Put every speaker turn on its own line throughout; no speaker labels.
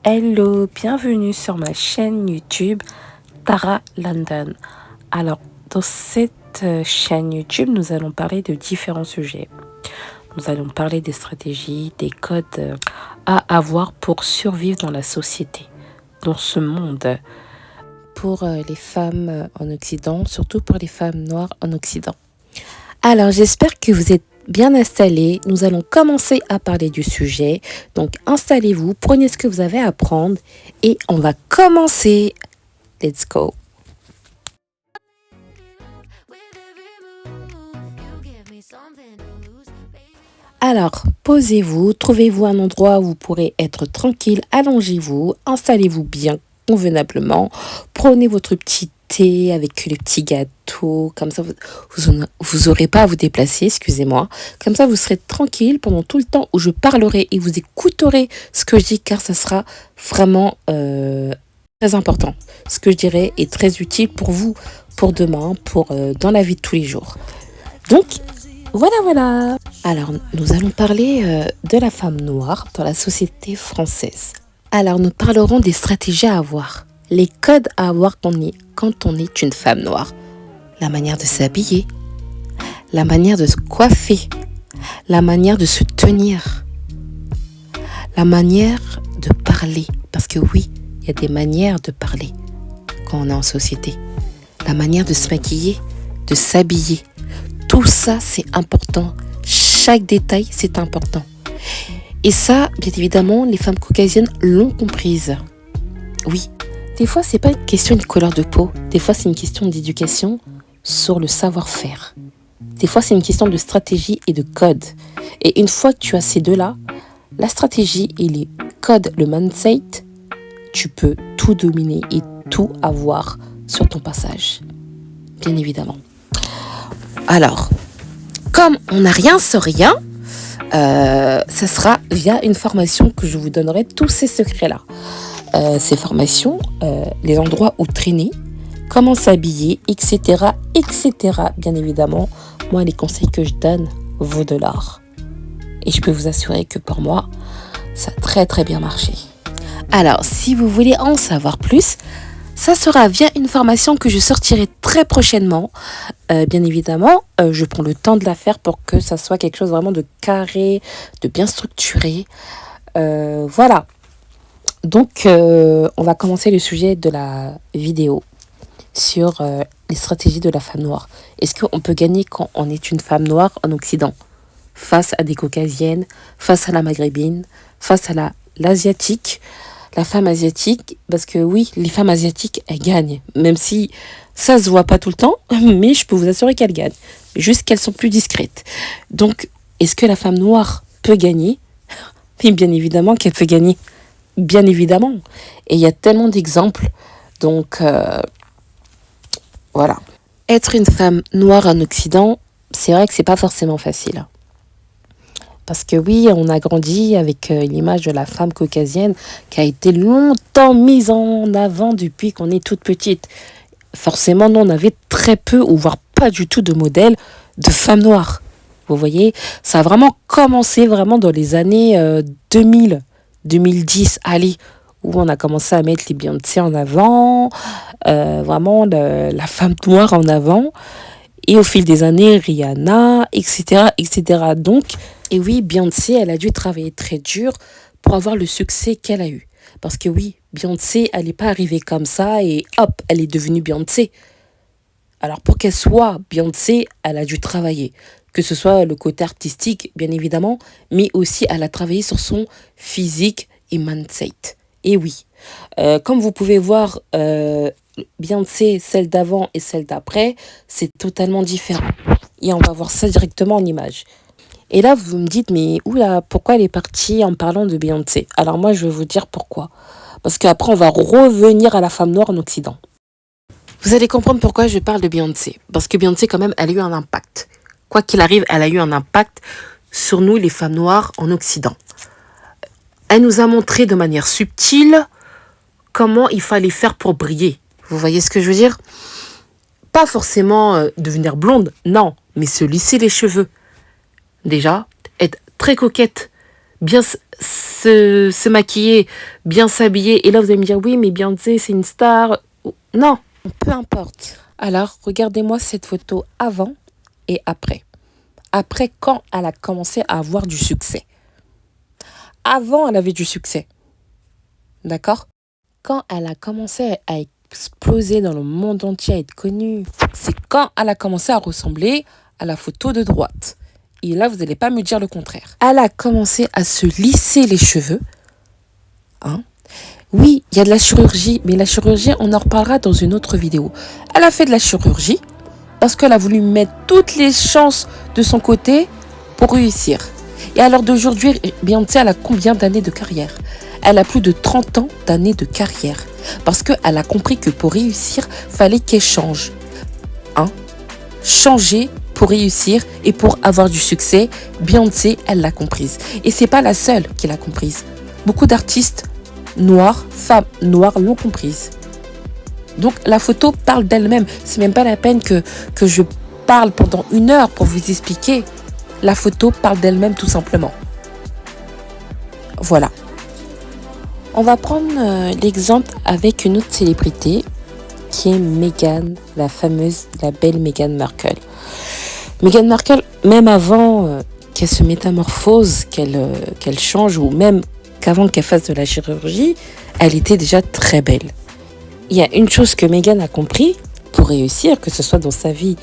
Hello, bienvenue sur ma chaîne YouTube Tara London. Alors, dans cette chaîne YouTube, nous allons parler de différents sujets. Nous allons parler des stratégies, des codes à avoir pour survivre dans la société, dans ce monde, pour les femmes en Occident, surtout pour les femmes noires en Occident. Alors, j'espère que vous êtes bien installés. Nous allons commencer à parler du sujet. Donc, installez-vous, prenez ce que vous avez à prendre et on va commencer. Let's go. Alors, posez-vous, trouvez-vous un endroit où vous pourrez être tranquille, allongez-vous, installez-vous bien convenablement, prenez votre petit thé avec les petits gâteaux, comme ça vous aurez pas à vous déplacer, excusez-moi, comme ça vous serez tranquille pendant tout le temps où je parlerai et vous écouterez ce que je dis car ça sera vraiment très important. Ce que je dirai est très utile pour vous, pour demain, pour dans la vie de tous les jours. Donc, voilà. Alors, nous allons parler de la femme noire dans la société française. Alors, nous parlerons des stratégies à avoir, les codes à avoir quand on est une femme noire, la manière de s'habiller, la manière de se coiffer, la manière de se tenir, la manière de parler, parce que oui, il y a des manières de parler quand on est en société, la manière de se maquiller, de s'habiller. Tout ça, c'est important. Chaque détail, c'est important. Et ça, bien évidemment, les femmes caucasiennes l'ont comprise. Oui, des fois, c'est pas une question de couleur de peau. Des fois, c'est une question d'éducation sur le savoir-faire. Des fois, c'est une question de stratégie et de code. Et une fois que tu as ces deux-là, la stratégie et les codes, le mindset, tu peux tout dominer et tout avoir sur ton passage. Bien évidemment. Alors, comme on n'a rien sur rien, ça sera via une formation que je vous donnerai tous ces secrets-là. Ces formations, les endroits où traîner, comment s'habiller, etc., bien évidemment. Moi, les conseils que je donne vaut de l'or. Et je peux vous assurer que pour moi, ça a très très bien marché. Alors, si vous voulez en savoir plus, ça sera via une formation que je sortirai très prochainement. Bien évidemment, je prends le temps de la faire pour que ça soit quelque chose vraiment de carré, de bien structuré. Voilà. Donc, on va commencer le sujet de la vidéo sur les stratégies de la femme noire. Est-ce qu'on peut gagner quand on est une femme noire en Occident, face à des caucasiennes, face à la maghrébine, face à l'asiatique, la femme asiatique, parce que oui, les femmes asiatiques, elles gagnent, même si ça se voit pas tout le temps, mais je peux vous assurer qu'elles gagnent, juste qu'elles sont plus discrètes. Donc, est-ce que la femme noire peut gagner? Mais bien évidemment qu'elle peut gagner, bien évidemment. Et il y a tellement d'exemples, donc voilà. Être une femme noire en Occident, c'est vrai que c'est pas forcément facile. Parce que oui, on a grandi avec l'image de la femme caucasienne qui a été longtemps mise en avant depuis qu'on est toute petite. Forcément, nous, on avait très peu, ou voire pas du tout de modèles de femmes noires. Vous voyez, ça a vraiment commencé vraiment dans les années 2000, 2010, allez, où on a commencé à mettre les Beyoncé en avant, vraiment la femme noire en avant. Et au fil des années, Rihanna, etc. Donc, et oui, Beyoncé, elle a dû travailler très dur pour avoir le succès qu'elle a eu. Parce que oui, Beyoncé, elle n'est pas arrivée comme ça et hop, elle est devenue Beyoncé. Alors pour qu'elle soit Beyoncé, elle a dû travailler. Que ce soit le côté artistique, bien évidemment, mais aussi elle a travaillé sur son physique et mindset. Et oui, comme vous pouvez voir, Beyoncé, celle d'avant et celle d'après, c'est totalement différent. Et on va voir ça directement en image. Et là, vous me dites, mais oula, pourquoi elle est partie en parlant de Beyoncé? Alors moi, je vais vous dire pourquoi. Parce qu'après, on va revenir à la femme noire en Occident. Vous allez comprendre pourquoi je parle de Beyoncé. Parce que Beyoncé, quand même, elle a eu un impact. Quoi qu'il arrive, elle a eu un impact sur nous, les femmes noires, en Occident. Elle nous a montré de manière subtile comment il fallait faire pour briller. Vous voyez ce que je veux dire? Pas forcément devenir blonde, non, mais se lisser les cheveux. Déjà, être très coquette, bien se maquiller, bien s'habiller. Et là, vous allez me dire, oui, mais Beyoncé, c'est une star. Non, peu importe. Alors, regardez-moi cette photo avant et après. Après, quand elle a commencé à avoir du succès. Avant, elle avait du succès. D'accord? Quand elle a commencé à exploser dans le monde entier, à être connue, c'est quand elle a commencé à ressembler à la photo de droite. Et là, vous n'allez pas me dire le contraire. Elle a commencé à se lisser les cheveux. Hein? Oui, il y a de la chirurgie, mais la chirurgie, on en reparlera dans une autre vidéo. Elle a fait de la chirurgie parce qu'elle a voulu mettre toutes les chances de son côté pour réussir. Et alors d'aujourd'hui, Beyoncé, elle a combien d'années de carrière? Elle a plus de 30 ans d'années de carrière. Parce qu'elle a compris que pour réussir, fallait qu'elle change. Hein? Changer pour réussir et pour avoir du succès, Beyoncé, elle l'a comprise. Et c'est pas la seule qui l'a comprise. Beaucoup d'artistes noirs, femmes noires l'ont comprise. Donc la photo parle d'elle-même. C'est même pas la peine que je parle pendant 1 heure pour vous expliquer. La photo parle d'elle-même tout simplement. Voilà. On va prendre l'exemple avec une autre célébrité qui est Meghan, la fameuse, la belle Meghan Markle. Meghan Markle, même avant qu'elle se métamorphose, qu'elle change, ou même qu'avant qu'elle fasse de la chirurgie, elle était déjà très belle. Il y a une chose que Meghan a compris pour réussir, que ce soit dans sa vie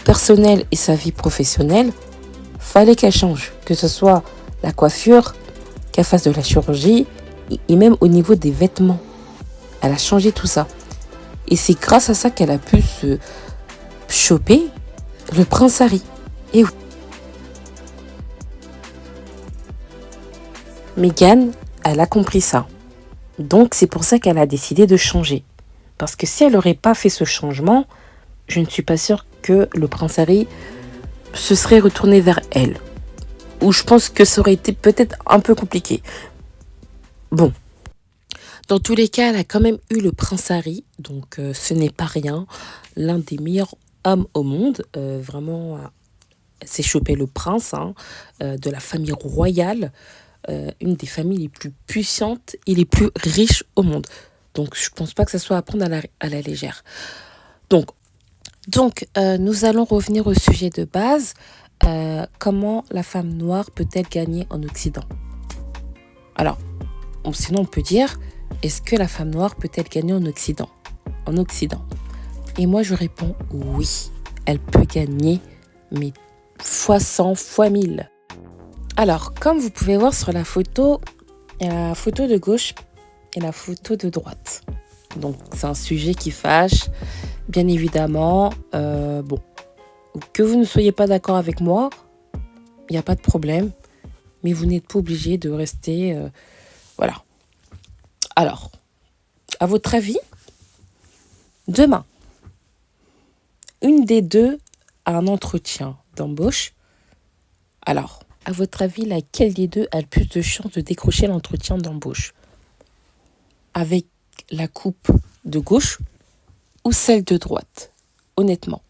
personnelle et sa vie professionnelle, fallait qu'elle change, que ce soit la coiffure, qu'elle fasse de la chirurgie, et même au niveau des vêtements. Elle a changé tout ça. Et c'est grâce à ça qu'elle a pu se choper le prince Harry. Et oui. Meghan, elle a compris ça. Donc c'est pour ça qu'elle a décidé de changer. Parce que si elle n'aurait pas fait ce changement, je ne suis pas sûre que le prince Harry se serait retourné vers elle. Ou je pense que ça aurait été peut-être un peu compliqué. Bon. Dans tous les cas, elle a quand même eu le prince Harry. Donc ce n'est pas rien. L'un des meilleurs hommes au monde. Vraiment, elle s'est chopé le prince de la famille royale. Une des familles les plus puissantes et les plus riches au monde. Donc, je ne pense pas que ça soit à prendre à la légère. Donc nous allons revenir au sujet de base. Comment la femme noire peut-elle gagner en Occident? Alors, sinon on peut dire, est-ce que la femme noire peut-elle gagner en Occident? Et moi, je réponds oui. Elle peut gagner, mais fois 100, fois 1000. Alors, comme vous pouvez voir sur la photo, il y a la photo de gauche et la photo de droite. Donc, c'est un sujet qui fâche, bien évidemment. Bon, que vous ne soyez pas d'accord avec moi, il n'y a pas de problème. Mais vous n'êtes pas obligé de rester... voilà. Alors, à votre avis, demain, une des deux a un entretien d'embauche. Alors, à votre avis, laquelle des deux a le plus de chances de décrocher l'entretien d'embauche? Avec la coupe de gauche ou celle de droite? Honnêtement.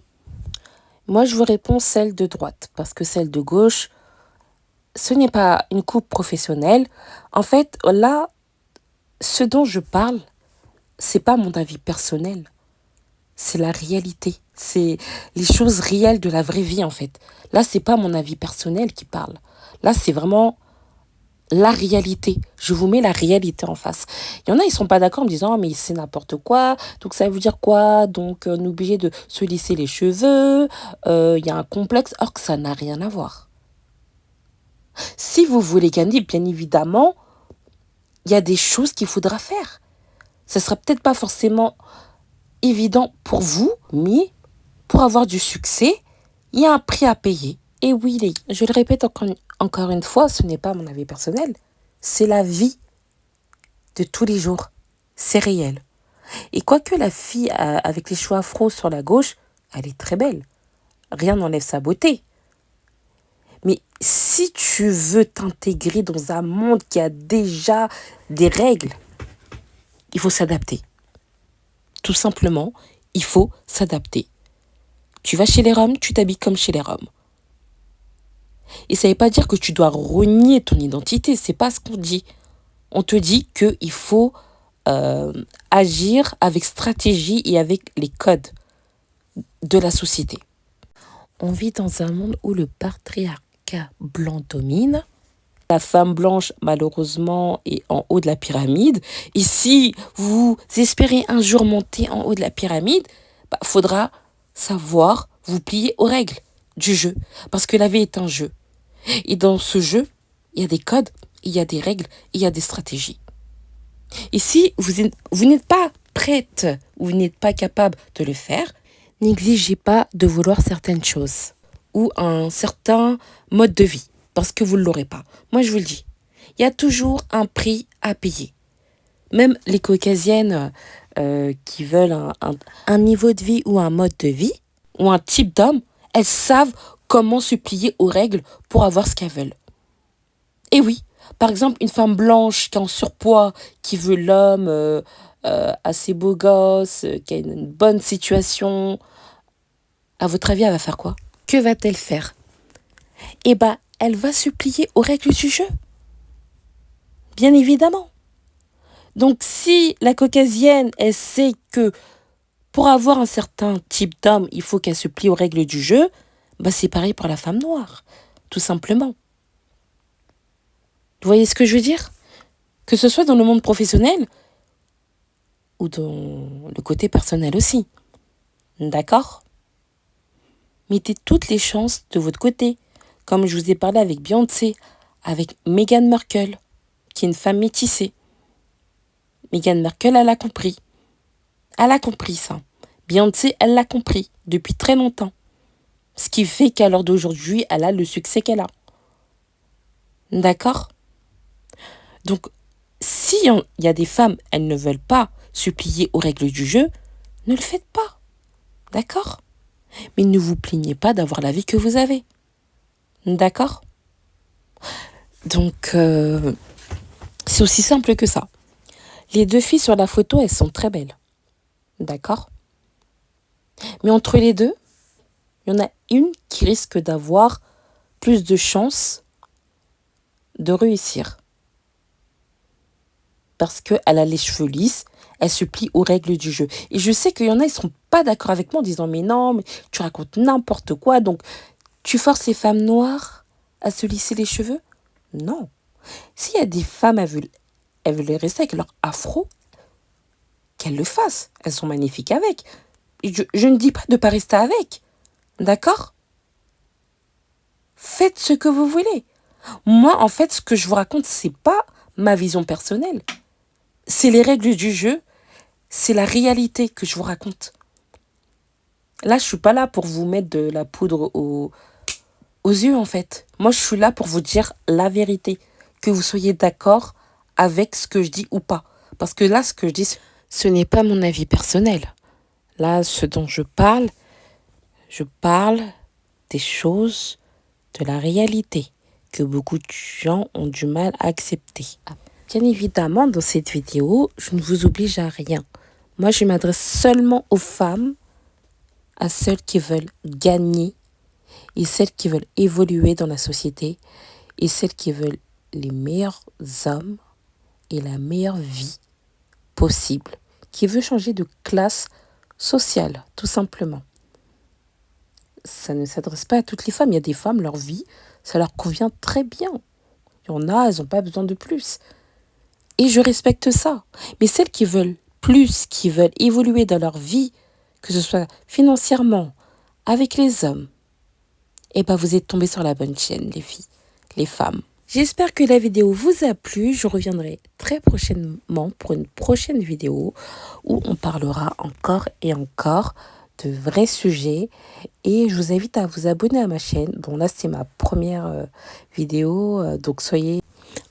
Moi, je vous réponds celle de droite. Parce que celle de gauche, ce n'est pas une coupe professionnelle. En fait, là, ce dont je parle, c'est pas mon avis personnel. C'est la réalité. C'est les choses réelles de la vraie vie, en fait. Là, c'est pas mon avis personnel qui parle. Là, c'est vraiment la réalité. Je vous mets la réalité en face. Il y en a, ils sont pas d'accord en me disant, mais c'est n'importe quoi. Donc, ça veut dire quoi? Donc, on est obligé de se lisser les cheveux. Il y a un complexe. Or que ça n'a rien à voir. Si vous voulez gagner, bien évidemment, il y a des choses qu'il faudra faire. Ce sera peut-être pas forcément évident pour vous, mais pour avoir du succès, il y a un prix à payer. Et oui, je le répète encore une fois, ce n'est pas mon avis personnel, c'est la vie de tous les jours. C'est réel. Et quoique la fille avec les cheveux afro sur la gauche, elle est très belle. Rien n'enlève sa beauté. Mais si tu veux t'intégrer dans un monde qui a déjà des règles, il faut s'adapter. Tout simplement, il faut s'adapter. Tu vas chez les Roms, tu t'habilles comme chez les Roms. Et ça ne veut pas dire que tu dois renier ton identité, c'est pas ce qu'on dit. On te dit qu'il faut agir avec stratégie et avec les codes de la société. On vit dans un monde où le patriarcat blanc domine. La femme blanche, malheureusement, est en haut de la pyramide. Et si vous espérez un jour monter en haut de la pyramide, faudra savoir vous plier aux règles du jeu. Parce que la vie est un jeu. Et dans ce jeu, il y a des codes, il y a des règles, il y a des stratégies. Et si vous n'êtes pas prête ou vous n'êtes pas capable de le faire, n'exigez pas de vouloir certaines choses ou un certain mode de vie parce que vous ne l'aurez pas. Moi, je vous le dis, il y a toujours un prix à payer. Même les caucasiennes qui veulent un niveau de vie ou un mode de vie ou un type d'homme, elles savent comment se plier aux règles pour avoir ce qu'elles veulent. Et oui, par exemple, une femme blanche qui est en surpoids, qui veut l'homme assez beau gosse, qui a une bonne situation, à votre avis, elle va faire quoi? Que va-t-elle faire? Eh bien, elle va se plier aux règles du jeu. Bien évidemment. Donc, si la caucasienne, elle sait que pour avoir un certain type d'homme, il faut qu'elle se plie aux règles du jeu, c'est pareil pour la femme noire, tout simplement. Vous voyez ce que je veux dire? Que ce soit dans le monde professionnel ou dans le côté personnel aussi. D'accord? Mettez toutes les chances de votre côté. Comme je vous ai parlé avec Beyoncé, avec Meghan Markle, qui est une femme métissée. Meghan Markle, elle a compris. Elle a compris ça. Beyoncé, elle l'a compris depuis très longtemps. Ce qui fait qu'à l'heure d'aujourd'hui, elle a le succès qu'elle a. D'accord? Donc, si il y a des femmes, elles ne veulent pas se plier aux règles du jeu, ne le faites pas. D'accord? Mais ne vous plaignez pas d'avoir la vie que vous avez. D'accord? Donc, c'est aussi simple que ça. Les deux filles sur la photo, elles sont très belles. D'accord? Mais entre les deux, il y en a une qui risque d'avoir plus de chances de réussir. Parce qu'elle a les cheveux lisses, elle se plie aux règles du jeu. Et je sais qu'il y en a, ils ne sont pas d'accord avec moi en disant « Mais non, mais tu racontes n'importe quoi. Donc, tu forces les femmes noires à se lisser les cheveux ?» Non. S'il y a des femmes, elles veulent rester avec leur afro, qu'elles le fassent. Elles sont magnifiques avec. Et je ne dis pas de ne pas rester avec. D'accord? Faites ce que vous voulez. Moi, en fait, ce que je vous raconte, c'est pas ma vision personnelle. C'est les règles du jeu. C'est la réalité que je vous raconte. Là, je suis pas là pour vous mettre de la poudre aux yeux, en fait. Moi, je suis là pour vous dire la vérité. Que vous soyez d'accord avec ce que je dis ou pas. Parce que là, ce que je dis, ce n'est pas mon avis personnel. Là, ce dont je parle des choses, de la réalité, que beaucoup de gens ont du mal à accepter. Bien évidemment, dans cette vidéo, je ne vous oblige à rien. Moi, je m'adresse seulement aux femmes, à celles qui veulent gagner et celles qui veulent évoluer dans la société et celles qui veulent les meilleurs hommes et la meilleure vie possible, qui veut changer de classe sociale, tout simplement. Ça ne s'adresse pas à toutes les femmes. Il y a des femmes, leur vie, ça leur convient très bien. Il y en a, elles n'ont pas besoin de plus. Et je respecte ça. Mais celles qui veulent plus, qui veulent évoluer dans leur vie, que ce soit financièrement, avec les hommes, vous êtes tombés sur la bonne chaîne, les filles, les femmes. J'espère que la vidéo vous a plu. Je reviendrai très prochainement pour une prochaine vidéo où on parlera encore et encore de vrais sujets. Et je vous invite à vous abonner à ma chaîne. Bon, là, c'est ma première vidéo, donc soyez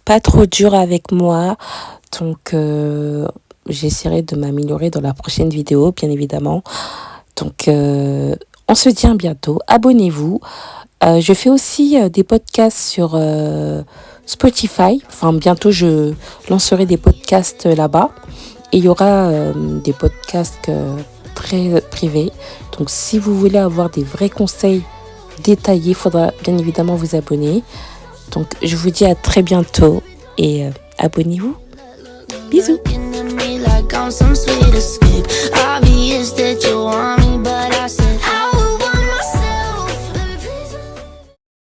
pas trop dur avec moi. Donc, j'essaierai de m'améliorer dans la prochaine vidéo, bien évidemment. Donc, on se dit à bientôt. Abonnez-vous. Je fais aussi des podcasts sur Spotify. Enfin, bientôt, je lancerai des podcasts là-bas. Et il y aura des podcasts très privés. Donc, si vous voulez avoir des vrais conseils détaillé. Il faudra bien évidemment vous abonner. Donc je vous dis à très bientôt et abonnez-vous. Bisous.